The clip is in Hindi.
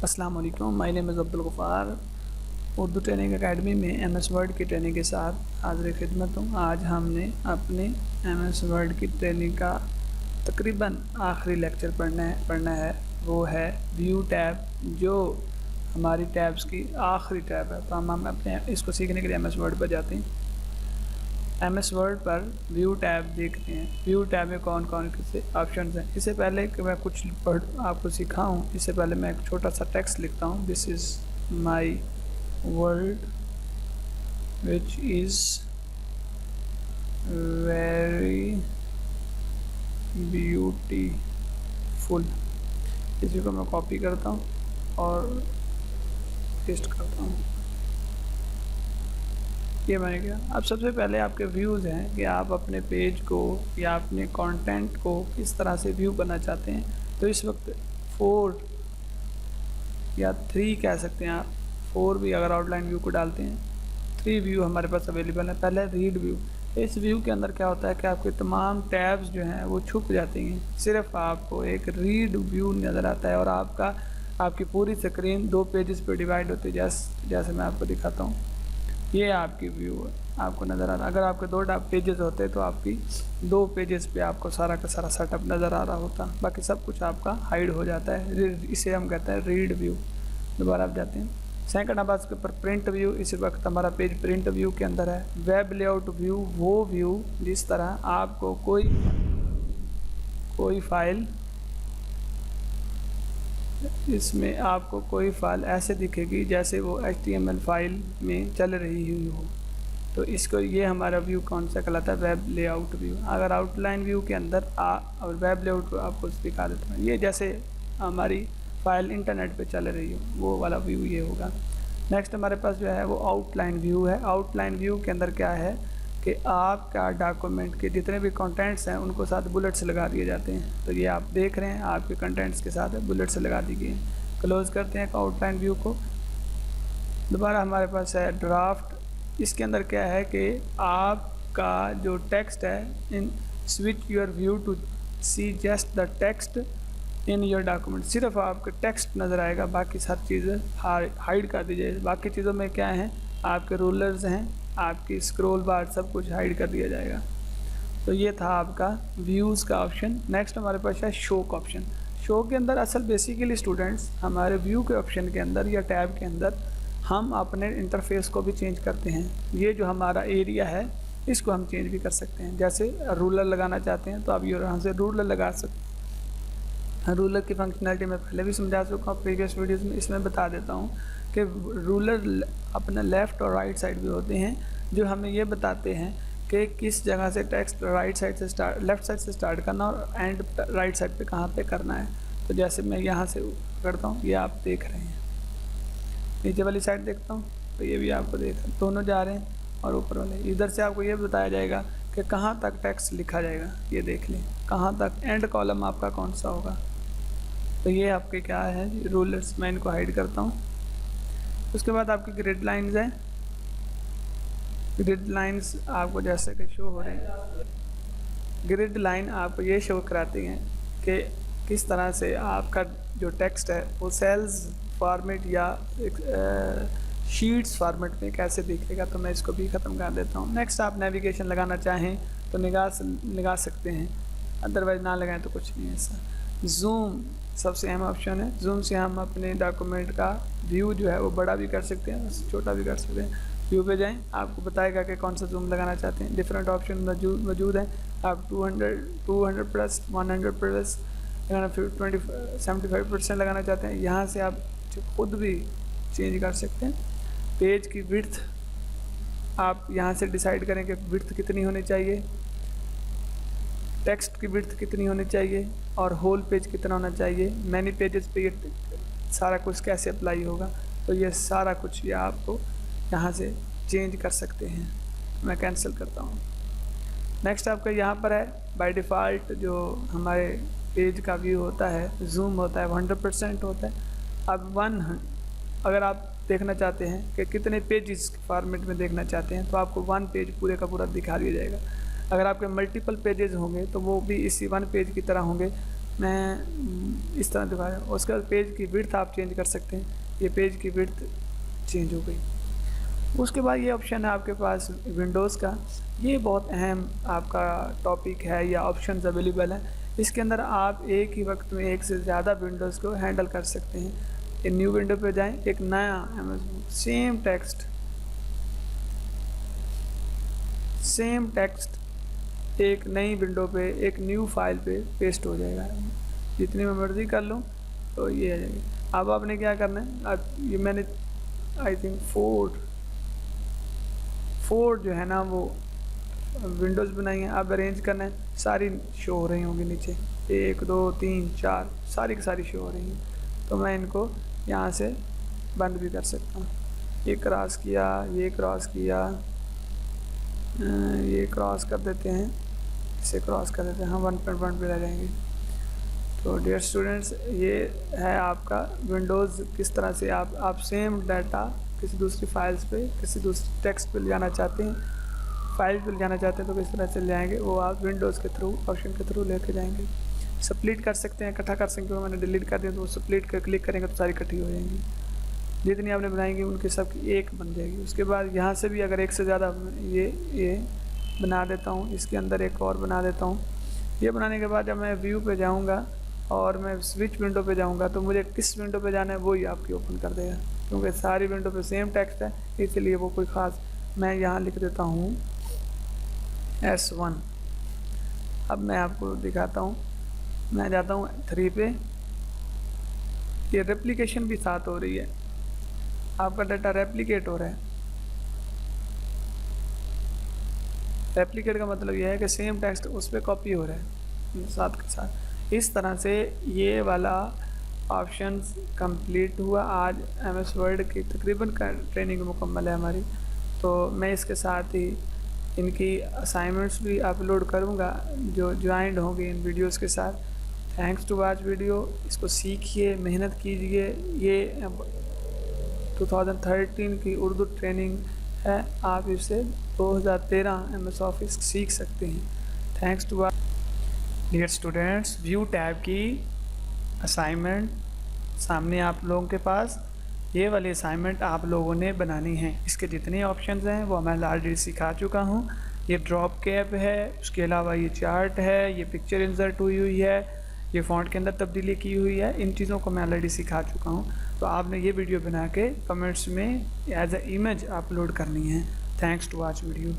अस्सलाम वालेकुम, my name is Abdul Ghaffar. Urdu training academy में एमएस वर्ड की ट्रेनिंग के साथ हाज़िर खिदमत हूँ। आज हमने अपने एमएस वर्ड की ट्रेनिंग का तकरीबन आखिरी लेक्चर पढ़ना है। वो है व्यू टैब, जो हमारी टैब्स की आखिरी टैब है। तो हम अपने इसको सीखने के लिए एमएस वर्ड पर जाते हैं। एमएस वर्ड पर व्यू टैब देखते हैं। व्यू टैब में कौन कौन से ऑप्शन हैं। इससे पहले कि मैं कुछ आपको सिखाऊं, इससे पहले मैं एक छोटा सा टेक्स्ट लिखता हूं। This is my world which is very beautiful. इसी को मैं कॉपी करता हूं और पेस्ट करता हूं। ये बन गया। अब सबसे पहले आपके व्यूज़ हैं कि आप अपने पेज को या अपने कंटेंट को किस तरह से व्यू करना चाहते हैं। तो इस वक्त 4 या 3 कह सकते हैं आप, 4 भी अगर आउटलाइन व्यू को डालते हैं। 3 व्यू हमारे पास अवेलेबल है। पहले रीड व्यू। इस व्यू के अंदर क्या होता है कि आपके तमाम टैब्स जो हैं वो छुप जाती हैं, सिर्फ आपको एक रीड व्यू नज़र आता है और आपकी पूरी स्क्रीन 2 पेजेस पे डिवाइड होती है। जैसे मैं आपको दिखाता हूँ, ये आपकी व्यू है, आपको नज़र आ रहा है। अगर आपके 2 पेजेस होते तो आपकी 2 पेजेस पे आपको सारा का सारा सेटअप नज़र आ रहा होता, बाकी सब कुछ आपका हाइड हो जाता है। इसे हम कहते हैं रीड व्यू। दोबारा आप जाते हैं सेकंड, अब इसके ऊपर प्रिंट व्यू। इस वक्त हमारा पेज प्रिंट व्यू के अंदर है। वेब लेआउट व्यू, वो व्यू जिस तरह आपको कोई फाइल, इसमें आपको कोई फाइल ऐसे दिखेगी जैसे वो HTML फाइल में चल रही हुई हो। तो इसको, ये हमारा व्यू कौन सा कहलाता है? Web layout view. अगर आउटलाइन व्यू के अंदर और वेब लेआउट को आपको दिखा देता हूँ, ये जैसे हमारी फाइल इंटरनेट पे चल रही हो, वो वाला व्यू ये होगा। नेक्स्ट हमारे पास जो है वो आउटलाइन व्यू है। आउटलाइन व्यू के अंदर क्या है कि आपका डॉक्यूमेंट के जितने भी कंटेंट्स हैं उनको साथ बुलेट्स लगा दिए जाते हैं। तो ये आप देख रहे हैं, आपके कंटेंट्स के साथ बुलेट्स लगा दी गई हैं। क्लोज करते हैं आउटलाइन व्यू को। दोबारा हमारे पास है ड्राफ्ट। इसके अंदर क्या है कि आपका जो टेक्स्ट है, in switch your view to see just the text in your document. सिर्फ आपका टेक्स्ट नज़र आएगा, बाकी सारी चीज़ें हाइड कर दी जाए। बाकी चीज़ों में क्या है, आपके रूलर्स हैं, आपकी स्क्रॉल बार, सब कुछ हाइड कर दिया जाएगा। तो ये था आपका व्यूज़ का ऑप्शन। नेक्स्ट हमारे पास है शो का ऑप्शन। शो के अंदर असल बेसिकली स्टूडेंट्स, हमारे व्यू के ऑप्शन के अंदर या टैब के अंदर हम अपने इंटरफेस को भी चेंज करते हैं। ये जो हमारा एरिया है इसको हम चेंज भी कर सकते हैं। जैसे रूलर लगाना चाहते हैं तो आप यहाँ से रूलर लगा सकते हैं। रूलर की फंक्शनैलिटी मैं पहले भी समझा चुका हूँ प्रीवियस वीडियोस में, इसमें बता देता हूँ कि रूलर अपने लेफ़्ट और राइट साइड भी होते हैं, जो हमें ये बताते हैं कि किस जगह से टेक्स्ट राइट साइड से लेफ़्ट साइड से स्टार्ट करना और एंड राइट साइड पे कहाँ पे करना है। तो जैसे मैं यहाँ से करता हूँ, ये आप देख रहे हैं, नीचे वाली साइड देखता हूँ तो ये भी आपको दोनों जा रहे हैं, और ऊपर वाले इधर से आपको ये बताया जाएगा कि कहाँ तक टेक्स्ट लिखा जाएगा। ये देख लें कहाँ तक एंड कॉलम आपका कौन सा होगा। तो ये आपके क्या है, रूलर्स। मैं इनको हाइड करता हूँ। उसके बाद आपकी ग्रिड लाइंस हैं। ग्रिड लाइंस आपको जैसे कि शो हो रहे हैं, ग्रिड लाइन आपको ये शो कराती हैं कि किस तरह से आपका जो टेक्स्ट है वो सेल्स फॉर्मेट या शीट्स फॉर्मेट में कैसे दिखेगा। तो मैं इसको भी ख़त्म कर देता हूँ। नेक्स्ट, आप नेविगेशन लगाना चाहें तो लगा सकते हैं, अदरवाइज़ ना लगाएं तो कुछ नहीं है ऐसा। जूम सबसे अहम ऑप्शन है। जूम से हम अपने डॉक्यूमेंट का व्यू जो है वो बड़ा भी कर सकते हैं, छोटा भी कर सकते हैं। व्यू पे जाएं, आपको बताएगा कि कौन सा जूम लगाना चाहते हैं। डिफरेंट ऑप्शन मौजूद हैं। आप 200 प्लस, 100 प्लस, 75% लगाना चाहते हैं, यहाँ से आप खुद भी चेंज कर सकते हैं। पेज की विड्थ आप यहाँ से डिसाइड करें कि विड्थ कितनी होनी चाहिए, टेक्स्ट की विड्थ कितनी होनी चाहिए और होल पेज कितना होना चाहिए। मैनी पेजेस पे ये सारा कुछ कैसे अप्लाई होगा। तो ये सारा कुछ ये आपको यहाँ से चेंज कर सकते हैं। मैं कैंसिल करता हूँ। नेक्स्ट आपका यहाँ पर है बाय डिफ़ॉल्ट जो हमारे पेज का व्यू होता है, जूम होता है, 100% होता है। अब अगर आप देखना चाहते हैं कि कितने पेजेस फॉर्मेट में देखना चाहते हैं तो आपको 1 पेज पूरे का पूरा दिखा दिया जाएगा। अगर आपके मल्टीपल पेजेस होंगे तो वो भी इसी 1 पेज की तरह होंगे। मैं इस तरह दिखा रहा हूँ। उसके बाद पेज की विड्थ आप चेंज कर सकते हैं। ये पेज की विड्थ चेंज हो गई। उसके बाद ये ऑप्शन है आपके पास विंडोज़ का। ये बहुत अहम आपका टॉपिक है या ऑप्शंस अवेलेबल है। इसके अंदर आप एक ही वक्त में एक से ज़्यादा विंडोज़ को हैंडल कर सकते हैं। ये न्यू विंडो पे जाएं, एक नया सेम टेक्स्ट एक नई विंडो पे, एक न्यू फाइल पे पेस्ट हो जाएगा। जितनी मैं मर्ज़ी कर लूँ तो ये आ जाएगी। अब आपने क्या करना है, अब ये मैंने आई थिंक फोर जो है ना वो विंडोज़ बनाई हैं। अब अरेंज करना है, सारी शो हो रही होंगी नीचे, 1 2 3 4 सारी की सारी शो हो रही हैं। तो मैं इनको यहाँ से बंद भी कर सकता हूँ। ये क्रॉस किया, ये क्रॉस किया, ये क्रॉस कर देते हैं, इसे क्रॉस कर देते हैं, हम 1.1 पे रह जाएंगे। तो डियर स्टूडेंट्स, ये है आपका विंडोज़ किस तरह से आप सेम डाटा किसी दूसरी फाइल्स पे, किसी दूसरी टेक्स्ट पे ले जाना चाहते हैं, फाइल पे ले जाना चाहते हैं तो किस तरह से ले जाएंगे, वो आप विंडोज़ के थ्रू, ऑप्शन के थ्रू लेके जाएंगे। स्प्लिट कर सकते हैं, इकट्ठा कर सकते हैं। मैंने डिलीट कर दिया तो वो स्प्लिट कर क्लिक करेंगे तो सारी इकट्ठी हो जाएंगी। जितनी आपने बनाएंगी उनकी सब एक बन जाएगी। उसके बाद यहाँ से भी अगर एक से ज़्यादा ये बना देता हूँ, इसके अंदर एक और बना देता हूँ। ये बनाने के बाद जब मैं व्यू पे जाऊँगा और मैं स्विच विंडो पे जाऊँगा तो मुझे किस विंडो पे जाना है वही आपकी ओपन कर देगा, क्योंकि सारी विंडो पे सेम टेक्स्ट है, इसलिए वो कोई ख़ास। मैं यहाँ लिख देता हूँ S1। अब मैं आपको दिखाता हूँ, मैं जाता हूँ 3 पे। ये रेप्लिकेशन भी साथ हो रही है, आपका डाटा रेप्लिकेट हो रहा है। रेप्लिकेट का मतलब यह है कि सेम टेक्स्ट उस पर कॉपी हो रहा है साथ के साथ। इस तरह से ये वाला ऑप्शंस कंप्लीट हुआ। आज MS वर्ड की तकरीबन ट्रेनिंग मुकम्मल है हमारी। तो मैं इसके साथ ही इनकी असाइनमेंट्स भी अपलोड करूँगा जो ज्वाइंट होंगे इन वीडियोस के साथ। Thanks to watch video. इसको सीखिए, मेहनत कीजिए। ये 2013 की उर्दू ट्रेनिंग है, आप इससे 2013 MS ऑफिस सीख सकते हैं। Thanks to dear students, view tab की असाइनमेंट सामने आप लोगों के पास। ये वाली असाइनमेंट आप लोगों ने बनानी है। इसके जितने ऑप्शंस हैं वो मैं ऑलरेडी सिखा चुका हूँ। ये ड्रॉप कैप है, उसके अलावा ये चार्ट है, ये पिक्चर इंसर्ट हुई हुई है, ये फ़ॉन्ट के अंदर तब्दीली की हुई है। इन चीज़ों को मैं ऑलरेडी सिखा चुका हूँ। तो आपने ये वीडियो बना के कमेंट्स में एज ए इमेज अपलोड करनी है। Thanks to watch video.